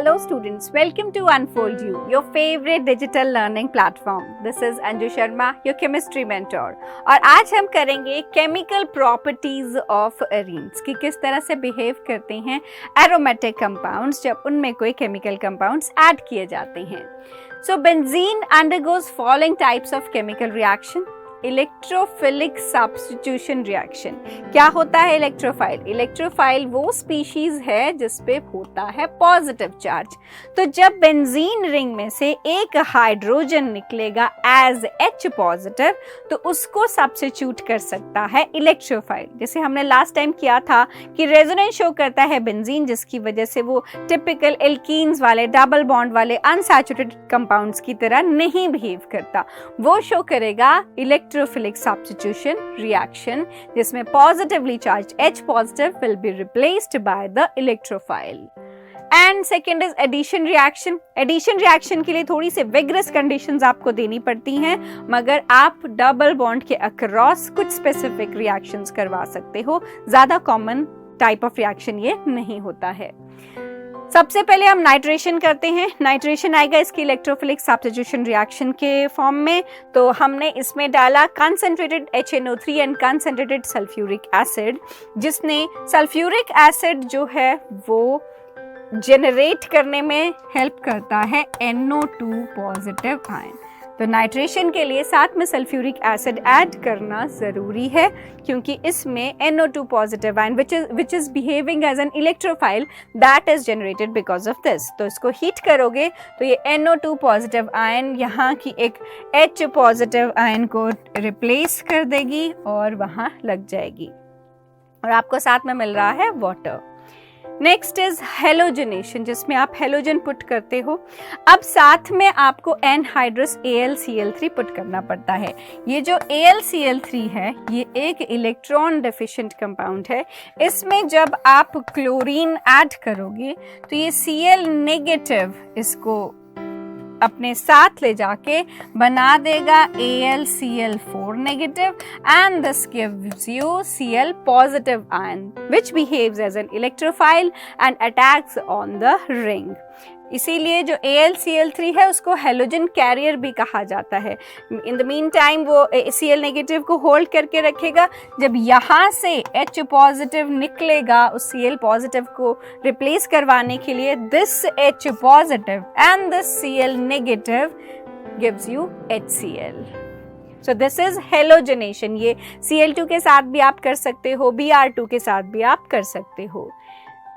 Hello students, welcome to Unfold You, your favorite digital learning platform. This is Anju Sharma, your chemistry mentor. और आज हम करेंगे chemical properties of arenes कि किस तरह से behave करते हैं aromatic compounds जब उनमें कोई chemical compounds add किए जाते हैं. So benzene undergoes following types of chemical reaction. Electrophilic substitution reaction. क्या होता है इलेक्ट्रोफाइल? इलेक्ट्रोफाइल वो स्पीशीज है जिसपे होता है पॉजिटिव चार्ज. तो जब बेंजीन रिंग में से एक हाइड्रोजन निकलेगा एज H पॉजिटिव तो उसको सब्स्टिट्यूट कर सकता है इलेक्ट्रोफाइल. जैसे हमने लास्ट टाइम किया था कि रेजोनेंस शो करता है बेंजीन, जिसकी वजह से वो टिपिकल एल्कीन्स वाले डबल बॉन्ड वाले अनसैचुरेटेड कंपाउंड्स की तरह नहीं बिहेव करता. वो शो करेगा इलेक्ट्रोफिलिक सब्स्टिट्यूशन रिएक्शन जिसमें positively charge H positive will be replaced by the electrophile. And second is addition reaction. Addition reaction के लिए थोड़ी सी विगरस कंडीशंस आपको देनी पड़ती हैं, मगर आप डबल बॉन्ड के अक्रॉस कुछ स्पेसिफिक रिएक्शंस करवा सकते हो. ज्यादा कॉमन टाइप ऑफ रिएक्शन ये नहीं होता है. सबसे पहले हम नाइट्रेशन करते हैं. नाइट्रेशन आएगा इसकी इलेक्ट्रोफिलिक सब्स्टिट्यूशन रिएक्शन के फॉर्म में. तो हमने इसमें डाला concentrated HNO3 and concentrated sulphuric acid, जिसने सल्फ्यूरिक एसिड जो है वो जनरेट करने में हेल्प करता है NO2 पॉजिटिव आयन. तो नाइट्रेशन के लिए साथ में सल्फ्यूरिक एसिड ऐड करना जरूरी है क्योंकि इसमें NO2 positive ion which is behaving as an electrophile that is generated because of this. तो इसको हीट करोगे तो ये NO2 पॉजिटिव आयन यहाँ की एक H पॉजिटिव आयन को रिप्लेस कर देगी और वहाँ लग जाएगी और आपको साथ में मिल रहा है वाटर. नेक्स्ट इज हेलोजनेशन, जिसमें आप हेलोजन पुट करते हो. अब साथ में आपको एनहाइड्रस AlCl3 पुट करना पड़ता है. ये जो AlCl3 है ये एक इलेक्ट्रॉन डेफिशिएंट कंपाउंड है. इसमें जब आप क्लोरीन ऐड करोगे तो ये Cl नेगेटिव इसको अपने साथ ले जाके बना देगा AlCl4 negative and this gives you Cl positive ion which behaves as an electrophile and attacks on the ring. इसीलिए जो AlCl3 है उसको हेलोजन कैरियर भी कहा जाता है. इन द मीन टाइम वो Cl नेगेटिव को होल्ड करके रखेगा. जब यहाँ से H पॉजिटिव निकलेगा उस Cl पॉजिटिव को रिप्लेस करवाने के लिए this H positive and this Cl negative gives you HCl. So this is halogenation. ये Cl2 के साथ भी आप कर सकते हो, Br2 के साथ भी आप कर सकते हो.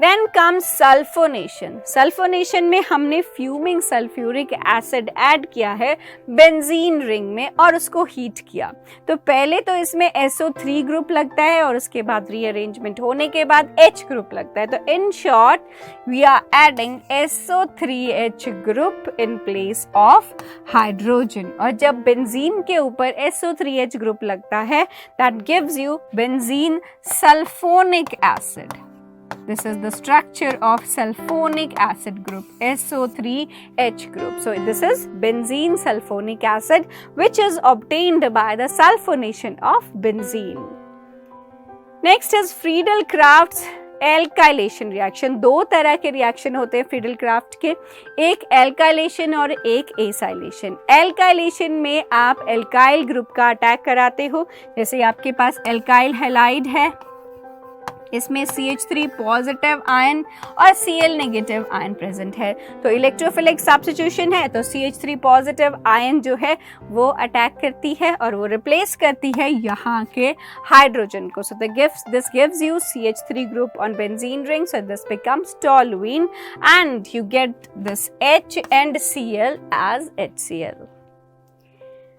Then comes sulphonation. सल्फोनेशन में हमने फ्यूमिंग सल्फ्यूरिक एसिड ऐड किया है बेंजीन रिंग में और उसको हीट किया. तो पहले तो इसमें SO3 ग्रुप लगता है और उसके बाद रीअरेंजमेंट होने के बाद H ग्रुप लगता है. तो in short we are adding SO3H group in place of hydrogen. और जब बेंजीन के ऊपर SO3H ग्रुप लगता है that gives you benzene sulphonic acid. This is the structure of sulfonic acid group, SO3H group. So this is benzene sulfonic acid which is obtained by the sulfonation of benzene. Next is Friedel-Crafts alkylation reaction. दो तरह के reaction होते हैं Friedel craft के, एक alkylation और एक acylation. Alkylation में आप एल्काइल ग्रुप का अटैक कराते हो. जैसे आपके पास एल्काइल हैलाइड है, इसमें CH3 पॉजिटिव आयन और Cl नेगेटिव आयन प्रेजेंट है. तो इलेक्ट्रोफिलिक सब्स्टिट्यूशन है तो CH3 पॉजिटिव आयन जो है वो अटैक करती है और वो रिप्लेस करती है यहाँ के हाइड्रोजन को. So this gives you CH3 group on benzene ring. So this becomes toluene and you get this H and Cl as HCl.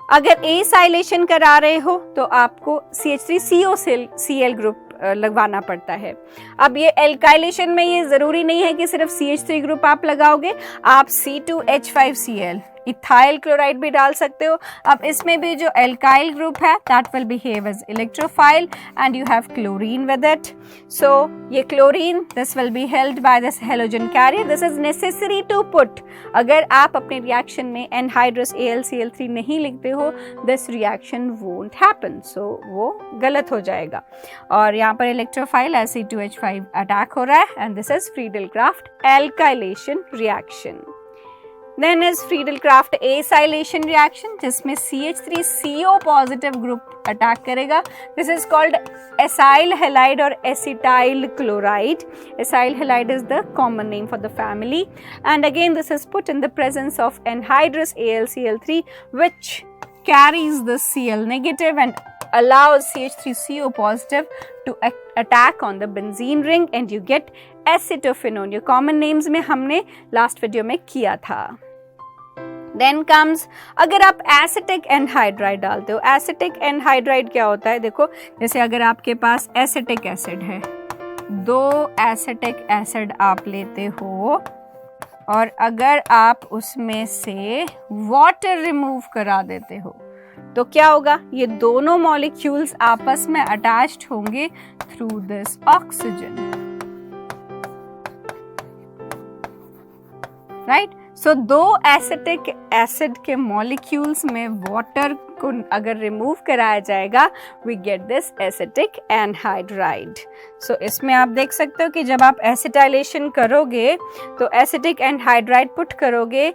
अगर एसाइलेशन करा रहे हो तो आपको CH3COCl ग्रुप लगवाना पड़ता है. अब ये एल्काइलेशन में ये जरूरी नहीं है कि सिर्फ CH3 ग्रुप आप लगाओगे, आप C2H5Cl इथाइल क्लोराइड भी डाल सकते हो। अब इसमें भी जो एल्काइल ग्रुप है that will behave as electrophile and you have chlorine with it. So ये chlorine this will be held by this halogen carrier, this is necessary to put. अगर आप अपने रिएक्शन में एनहाइड्रस AlCl3 नहीं लिखते हो this reaction won't happen, सो वो गलत हो जाएगा। और यहाँ पर इलेक्ट्रोफाइल Ac2H5 अटैक हो रहा है and this is Friedel-Crafts alkylation reaction. Then is Friedel-Crafts acylation reaction जिसमें CH3CO पॉजिटिव ग्रुप अटैक करेगा। This is called acyl halide or acetyl chloride. Acyl halide is the common name for the family, and again this is put in the presence of anhydrous AlCl3 which carries the Cl negative and allows CH3CO positive to attack on the benzene ring and you get acetophenone। ये common names में हमने last video में किया था। Then comes, अगर आप acetic anhydride डालते हो, एसिटिक एनहाइड्राइड क्या होता है, देखो जैसे अगर आपके पास एसिटिक एसिड है, 2 एसिटिक एसिड आप लेते हो और अगर आप उसमें से वाटर रिमूव करा देते हो तो क्या होगा, ये दोनों मॉलिक्यूल्स आपस में अटैच्ड होंगे through this oxygen, right. So 2 acetic acid के मॉलिक्यूल्स में वाटर को अगर रिमूव कराया जाएगा we get this acetic anhydride. So इसमें आप देख सकते हो कि जब आप एसिटाइलेशन करोगे तो एसिटिक एनहाइड्राइड पुट करोगे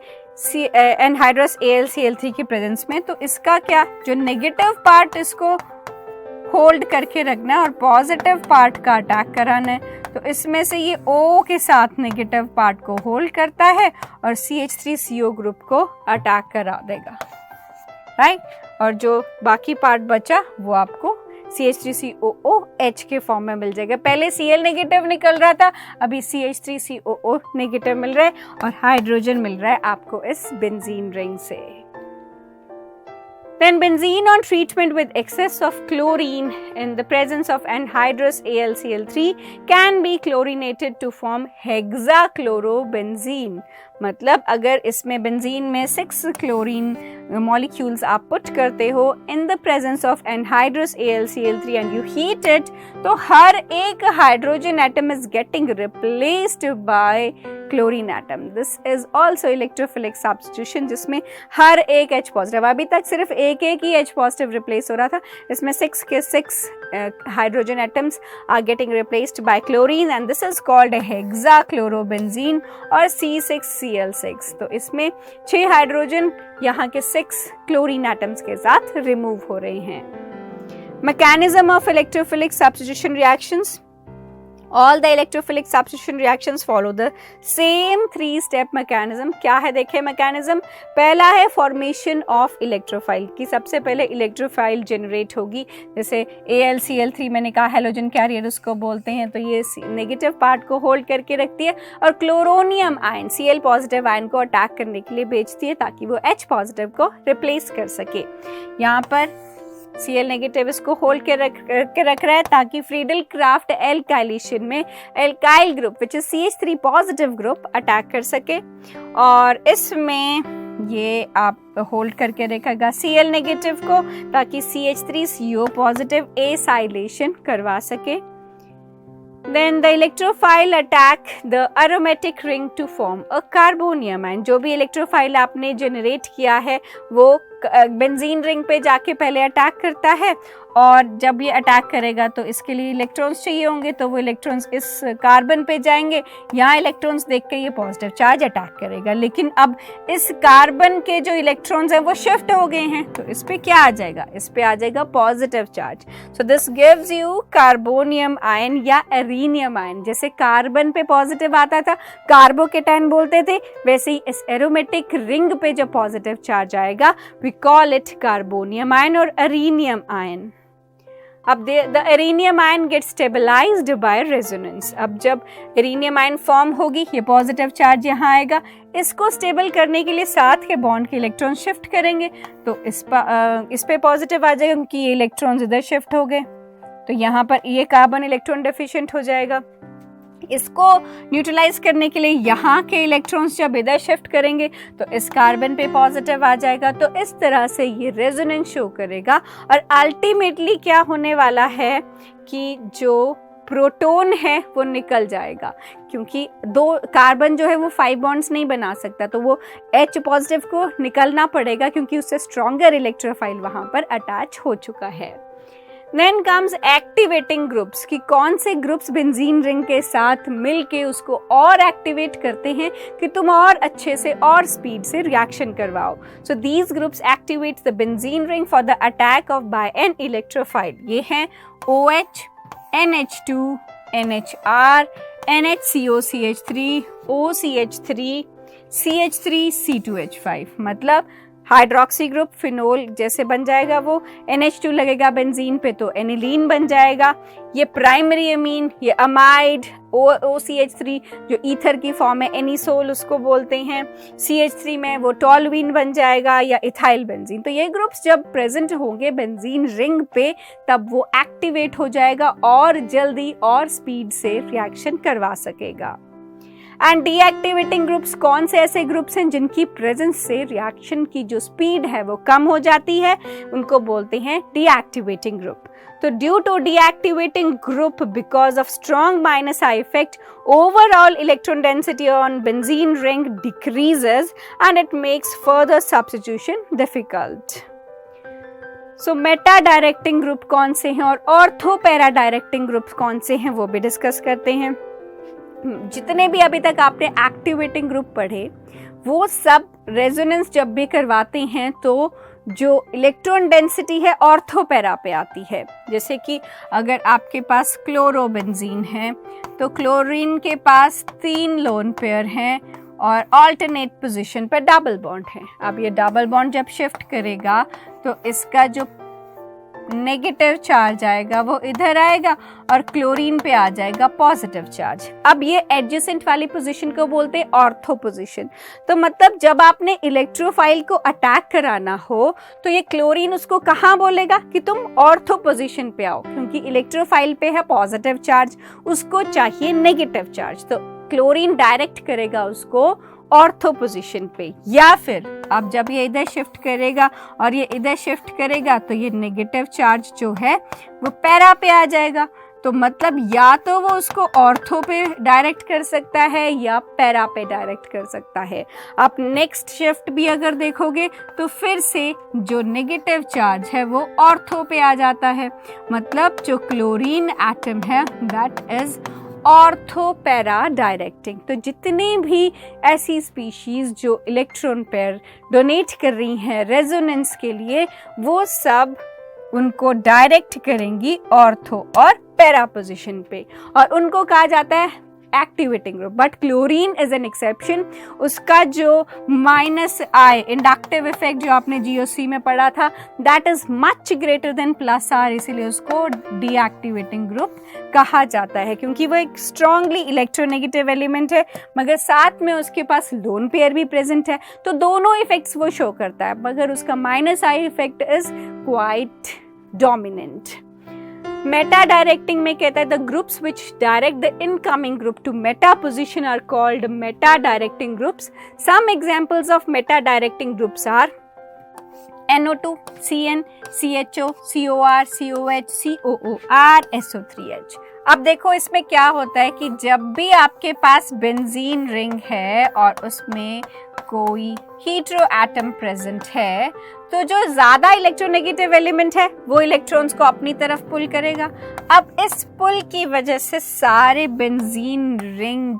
एनहाइड्रस AlCl3 की प्रेजेंस में, तो इसका क्या, जो नेगेटिव पार्ट इसको होल्ड करके रखना है और पॉजिटिव पार्ट का अटैक कराना है। तो इसमें से ये O के साथ नेगेटिव पार्ट को होल्ड करता है और CH3CO ग्रुप को अटैक करा देगा, राइट। और जो बाकी पार्ट बचा वो आपको CH3COOH के फॉर्म में मिल जाएगा। पहले Cl नेगेटिव निकल रहा था, अभी CH3COO नेगेटिव मिल रहा है और हाइड्रोजन मिल रहा है आपको इस बेंजीन रिंग से। Then benzene on treatment with excess of chlorine in the presence of anhydrous AlCl3 can be chlorinated to form hexachlorobenzene। मतलब अगर इसमें बेंजीन में 6 क्लोरीन मॉलिक्यूल्स आप पुट करते हो in the presence of anhydrous AlCl3 and you heat it, तो हर एक hydrogen atom is getting replaced by chlorine atom. This is also electrophilic substitution जिसमें हर एक H पॉजिटिव, अभी तक सिर्फ एक ही H पॉजिटिव रिप्लेस हो रहा था, इसमें 6 के 6 hydrogen atoms are getting replaced by chlorine and this is called hexachlorobenzene और C6Cl6। तो इसमें 6 हाइड्रोजन यहाँ के 6 क्लोरीन एटम्स के साथ रिमूव हो रहे हैं। Mechanism of electrophilic substitution reactions, all the electrophilic substitution reactions follow the same 3-step mechanism। क्या है देखें mechanism, पहला है formation of electrophile कि सबसे पहले electrophile generate होगी, जैसे AlCl3 मैंने कहा हेलोजन कैरियर उसको बोलते हैं, तो ये नेगेटिव पार्ट को होल्ड करके रखती है और chloronium ion Cl positive ion को अटैक करने के लिए भेजती है ताकि वो H पॉजिटिव को रिप्लेस कर सके। यहाँ पर Cl नेगेटिव इसको होल्ड के रख रहा है ताकि फ्रीडल-क्राफ्ट एल्काइलेशन में alkyl group which is CH3 positive group attack कर सके, और इसमें ये आप होल्ड करके रखेगा Cl नेगेटिव को ताकि CH3CO पॉजिटिव एसाइलेशन करवा सके। Then the electrophile attack the aromatic ring to form a carbonium ion। जो भी इलेक्ट्रोफाइल आपने जनरेट किया है वो बेंजीन रिंग पे जाके पहले अटैक करता है, और जब ये अटैक करेगा तो इसके लिए इलेक्ट्रॉन्स चाहिए होंगे, तो वो इलेक्ट्रॉन्स इस कार्बन पे जाएंगे, यहाँ इलेक्ट्रॉन्स देख के ये पॉजिटिव चार्ज अटैक करेगा, लेकिन अब इस कार्बन के जो इलेक्ट्रॉन्स हैं वो शिफ्ट हो गए हैं, तो इस पे क्या आ जाएगा, इस पे आ जाएगा positive charge. So this gives you carbonium ion या एरीनियम आयन। जैसे कार्बन पे पॉजिटिव आता था कार्बोकेटायन बोलते थे, वैसे ही इस एरोमेटिक रिंग पे जो पॉजिटिव चार्ज आएगा we call it carbonium ion or erinium ion। अब the erinium ion gets stabilized by resonance। अब जब erinium ion फॉर्म होगी ये पॉजिटिव चार्ज यहाँ आएगा, इसको स्टेबल करने के लिए साथ के बॉन्ड के इलेक्ट्रॉन शिफ्ट करेंगे, तो इस पे पॉजिटिव आ जाएगा क्योंकि ये इलेक्ट्रॉन्स इधर शिफ्ट हो गए, तो यहाँ पर ये कार्बन इलेक्ट्रॉन डेफिशिएंट हो जाएगा। इसको न्यूट्रलाइज करने के लिए यहाँ के इलेक्ट्रॉन्स जब इधर शिफ्ट करेंगे तो इस कार्बन पे पॉजिटिव आ जाएगा। तो इस तरह से ये रेजोनेंस शो करेगा और अल्टीमेटली क्या होने वाला है कि जो प्रोटॉन है वो निकल जाएगा, क्योंकि दो कार्बन जो है वो 5 बॉन्ड्स नहीं बना सकता, तो वो H पॉजिटिव को निकलना पड़ेगा क्योंकि उससे स्ट्रॉन्गर इलेक्ट्रोफाइल वहाँ पर अटैच हो चुका है। देन कम्स एक्टिवेटिंग ग्रुप्स कि कौन से ग्रुप्स बेंजीन रिंग के साथ मिलके उसको और एक्टिवेट करते हैं कि तुम और अच्छे से और स्पीड से रिएक्शन करवाओ। So these groups activate the benzene ring for the attack of by an electrophile. ये हैं OH, NH2, NHR, NHCO, CH3, OCH3, CH3, C2H5। मतलब हाइड्रोक्सी ग्रुप फिनोल जैसे बन जाएगा, वो NH2 लगेगा बेंजीन पे तो एनिलीन बन जाएगा। ये प्राइमरी अमीन, ये अमाइड, OCH3 जो ईथर की फॉर्म है एनिसोल उसको बोलते हैं। CH3 में वो टॉलुइन बन जाएगा या इथाइल बेंजीन। तो ये ग्रुप्स जब प्रेजेंट होंगे बेंजीन रिंग पे तब वो एक्टिवेट हो जाएगा और जल्दी और स्पीड से रिएक्शन करवा सकेगा। एंड डीएक्टिवेटिंग ग्रुप्स कौन से ऐसे ग्रुप्स हैं जिनकी प्रेजेंस से रिएक्शन की जो स्पीड है वो कम हो जाती है, उनको बोलते हैं डीएक्टिवेटिंग ग्रुप। तो due to deactivating group because of strong minus I effect overall electron density on benzene ring decreases and it makes further substitution difficult. So Meta directing group कौन से हैं और ऑर्थो पैरा डायरेक्टिंग ग्रुप कौन से हैं वो भी discuss करते हैं। जितने भी अभी तक आपने एक्टिवेटिंग ग्रुप पढ़े वो सब रेजोनेंस जब भी करवाते हैं तो जो इलेक्ट्रॉन डेंसिटी है ऑर्थो पैरा पे आती है। जैसे कि अगर आपके पास क्लोरोबेंजीन है तो क्लोरीन के पास 3 लोन पेयर हैं और ऑल्टरनेट पोजीशन पर डबल बॉन्ड है। अब ये डबल बॉन्ड जब शिफ्ट करेगा तो इसका जो नेगेटिव चार्ज आएगा वो इधर आएगा और क्लोरीन पे आ जाएगा पॉजिटिव चार्ज। अब ये एडजेसेंट वाली पोजीशन को बोलते हैं ऑर्थो पोजीशन। तो मतलब जब आपने इलेक्ट्रोफाइल को अटैक कराना हो तो ये क्लोरीन उसको कहाँ बोलेगा कि तुम ऑर्थो पोजीशन पे आओ, क्योंकि इलेक्ट्रोफाइल पे है पॉजिटिव चार्ज, उसको चाहिए नेगेटिव चार्ज। तो क्लोरीन डायरेक्ट करेगा उसको ऑर्थो पोजीशन पे। या फिर अब जब ये इधर शिफ्ट करेगा और ये इधर शिफ्ट करेगा तो ये नेगेटिव चार्ज जो है वो पैरा पे आ जाएगा। तो मतलब या तो वो उसको ऑर्थो पे डायरेक्ट कर सकता है या पैरा पे डायरेक्ट कर सकता है। आप नेक्स्ट शिफ्ट भी अगर देखोगे तो फिर से जो नेगेटिव चार्ज है वो ऑर्थो पे आ जाता है। मतलब जो क्लोरीन एटम है that is ortho para directing. तो जितने भी ऐसी स्पीशीज जो इलेक्ट्रॉन पेयर डोनेट कर रही हैं रेजोनेंस के लिए वो सब उनको डायरेक्ट करेंगी ऑर्थो और पैरा पोजीशन पे और उनको कहा जाता है activating group. But chlorine is an exception. उसका जो -I इंडक्टिव इफेक्ट जो आपने GOC में पढ़ा था that is much greater than +R, इसीलिए उसको डीएक्टिवेटिंग ग्रुप कहा जाता है, क्योंकि वो एक स्ट्रांगली इलेक्ट्रोनेगेटिव एलिमेंट है मगर साथ में उसके पास लोन पेयर भी प्रेजेंट है। तो दोनों इफेक्ट्स वो शो करता है मगर उसका -I effect is quite dominant. Meta directing में कहता है the groups which direct the incoming group to meta position are called meta directing groups. Some examples of meta directing groups are NO2, CN, CHO, COR, COH, COOR, SO3H। अब देखो इसमें क्या होता है कि जब भी आपके पास बेंजीन रिंग है और उसमें कोई हीटेरो एटम प्रेजेंट है तो जो ज्यादा इलेक्ट्रोनेगेटिव एलिमेंट है वो इलेक्ट्रॉन्स को अपनी तरफ पुल करेगा। अब इस पुल की वजह से सारे बेंजीन रिंग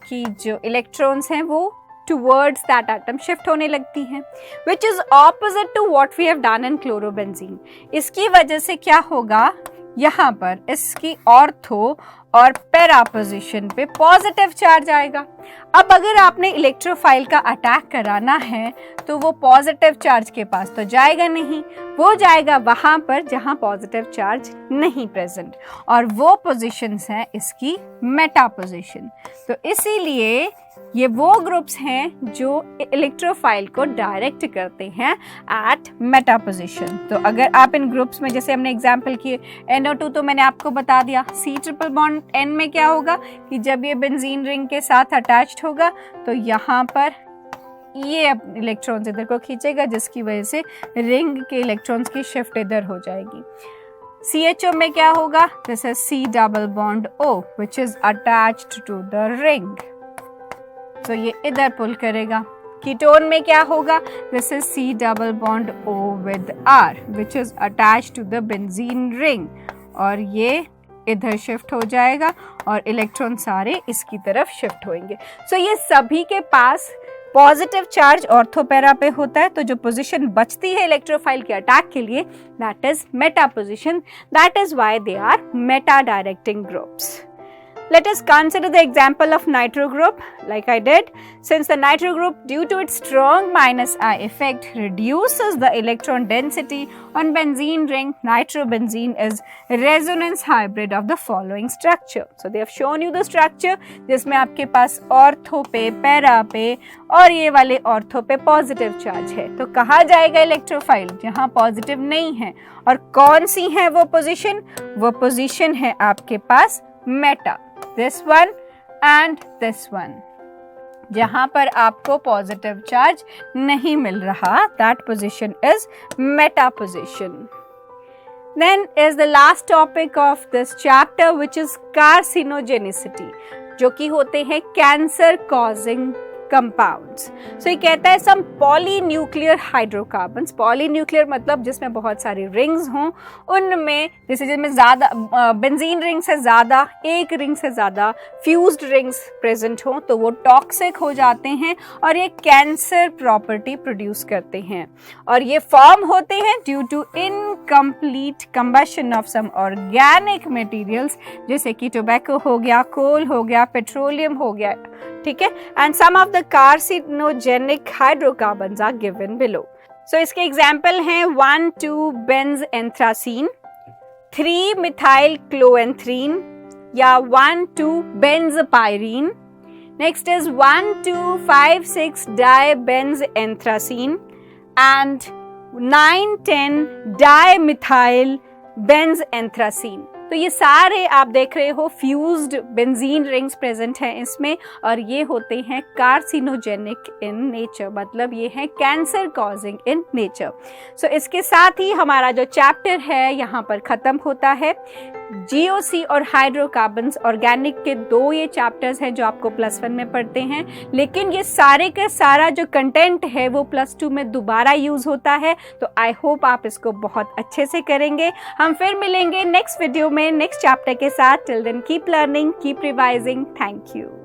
की जो इलेक्ट्रॉन्स हैं वो towards that atom shift होने लगती हैं, which is opposite to what we have done in chlorobenzene। इसकी वजह से क्या होगा, यहाँ पर इसकी ऑर्थो और पैरा पोजीशन पे पॉजिटिव चार्ज आएगा। अब अगर आपने इलेक्ट्रोफाइल का अटैक कराना है तो वो पॉजिटिव चार्ज के पास तो जाएगा नहीं, वो जाएगा वहाँ पर जहाँ पॉजिटिव चार्ज नहीं प्रेजेंट, और वो पोजीशंस हैं इसकी मेटा पोजीशन। तो इसीलिए ये वो ग्रुप्स हैं जो इलेक्ट्रोफाइल को डायरेक्ट करते हैं एट मेटा पोजीशन। तो अगर आप इन ग्रुप्स में, जैसे हमने एग्जांपल किए NO2, तो मैंने आपको बता दिया C ट्रिपल बॉन्ड N में क्या होगा कि जब ये बेंजीन रिंग के साथ अटैच्ड होगा तो यहाँ पर ये इलेक्ट्रॉन्स इधर को खींचेगा, जिसकी वजह से रिंग के इलेक्ट्रॉन्स की शिफ्ट इधर हो जाएगी। CHO में क्या होगा, this is C double bond O which is attached to the ring, तो ये इधर पुल करेगा। कीटोन में क्या होगा, this is C double bond O with R which is attached to the benzene ring, और ये इधर शिफ्ट हो जाएगा और इलेक्ट्रॉन सारे इसकी तरफ शिफ्ट होंगे। सो ये सभी के पास पॉजिटिव चार्ज ऑर्थोपैरा पे होता है, तो जो पोजीशन बचती है इलेक्ट्रोफाइल के अटैक के लिए, that is meta position. That is why they are meta directing groups. Let us consider the example of nitro group like I did. Since the nitro group, due to its strong minus I effect, reduces the electron density on benzene ring, nitrobenzene is resonance hybrid of the following structure. So they have shown you the structure जिसमें आपके पास ortho पे, para पे और ये वाले ortho पे positive charge है। तो कहाँ जाएगा इलेक्ट्रोफाइल, जहाँ पॉजिटिव नहीं है। और कौन सी है वो पोजीशन, वो पोजीशन है आपके पास Meta, this one and this one, जहां पर आपको पॉजिटिव चार्ज नहीं मिल रहा, that position is meta position. Then is the last topic of this chapter which is carcinogenicity, जो कि होते हैं कैंसर कॉजिंग कंपाउंड्स। सो ये कहता है सम पॉलीन्यूक्लियर हाइड्रोकार्बन्स, पॉलीन्यूक्लियर मतलब जिसमें बहुत सारी रिंग्स हों, उनमें जैसे जिसमें ज़्यादा बेंजीन रिंग से ज़्यादा, एक रिंग से ज़्यादा फ्यूज्ड रिंग्स प्रेजेंट हों, तो वो टॉक्सिक हो जाते हैं और ये कैंसर प्रॉपर्टी प्रोड्यूस करते हैं। और ये फॉर्म होते हैं due to incomplete combustion of some organic materials, जैसे कि टोबैको हो गया, कोल हो गया, पेट्रोलियम हो गया, ठीक है। And some of the carcinogenic hydrocarbons are given below. So इसके एग्जाम्पल हैं 1,2-बेंज एंथ्रासीन, 3-मिथाइल क्लोएंथ्रीन या 1,2-बेंज पायरीन। नेक्स्ट इज 1,2,5,6-डाई-बेंज एंथ्रासीन एंड 9,10-डाई-मिथाइल बेंज एंथ्रासीन। तो ये सारे आप देख रहे हो फ्यूज्ड बेंजीन रिंग्स प्रेजेंट हैं इसमें, और ये होते हैं कार्सिनोजेनिक इन नेचर, मतलब ये है कैंसर कॉजिंग इन नेचर। सो इसके साथ ही हमारा जो चैप्टर है यहाँ पर ख़त्म होता है। GOC और हाइड्रोकार्बन्स ऑर्गेनिक के 2 ये चैप्टर्स हैं जो आपको +1 में पढ़ते हैं, लेकिन ये सारे का सारा जो कंटेंट है वो +2 में दोबारा यूज़ होता है। तो आई होप आप इसको बहुत अच्छे से करेंगे। हम फिर मिलेंगे नेक्स्ट वीडियो में नेक्स्ट चैप्टर के साथ। Till then keep learning, keep revising. Thank you.